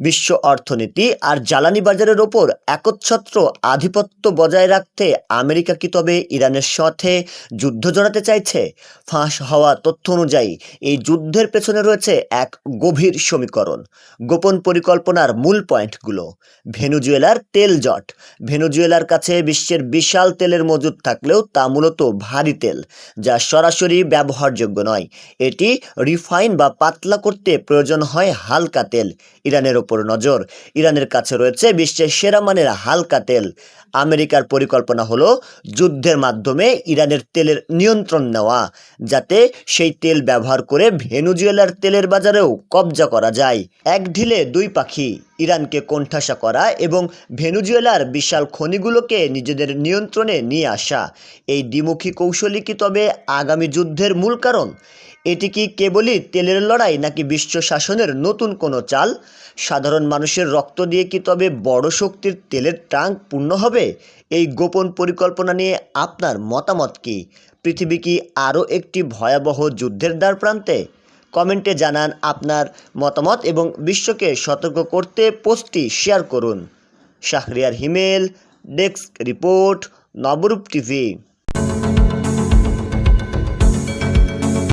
বিশ্ব অর্থনীতি আর জ্বালানি বাজারের ওপর একচ্ছত্র আধিপত্য বজায় রাখতে আমেরিকা কি তবে ইরানের সাথে যুদ্ধ জড়াতে চাইছে? ফাঁস হওয়া তথ্য অনুযায়ী এই যুদ্ধের পেছনে রয়েছে এক গভীর সমীকরণ। গোপন পরিকল্পনার মূল পয়েন্টগুলো: ভেনেজুয়েলার তেল জট। ভেনেজুয়েলার কাছে বিশ্বের বিশাল তেলের মজুদ থাকলেও তা মূলত ভারী তেল, যা সরাসরি ব্যবহারযোগ্য নয়। এটি রিফাইন বা পাতলা করতে প্রয়োজন হয় হালকা তেল। ইরানের ওপর নজর। ইরানের কাছে রয়েছে বিশ্বের সেরা মানের হালকা তেল। আমেরিকার পরিকল্পনা হলো যুদ্ধের মাধ্যমে ইরানের তেলের নিয়ন্ত্রণ নেওয়া, যাতে সেই তেল ব্যবহার করে ভেনেজুয়েলার তেলের বাজারেও কবজা করা যায়। এক ঢিলে দুই পাখি: ইরানকে কোণঠাসা করা এবং ভেনেজুয়েলার বিশাল খনিগুলোকে নিজেদের নিয়ন্ত্রণে নিয়ে আসা। এই দ্বিমুখী কৌশলই কি তবে আগামী যুদ্ধের মূল কারণ? এটি কি কেবলই তেলের লড়াই, নাকি বিশ্ব শাসনের নতুন কোনো চাল? সাধারণ মানুষের রক্ত দিয়ে কি তবে বড় শক্তির তেলের ট্যাঙ্ক পূর্ণ হবে? এই গোপন পরিকল্পনা নিয়ে আপনার মতামত কি? পৃথিবী কি আরও একটি ভয়াবহ যুদ্ধের দ্বারপ্রান্তে? কমেন্টে জানান আপনার মতামত এবং বিশ্বকে সতর্ক করতে পোস্টটি শেয়ার করুন। শাহরিয়ার হিমেল, ডেস্ক রিপোর্ট, নবরূপ টিভি।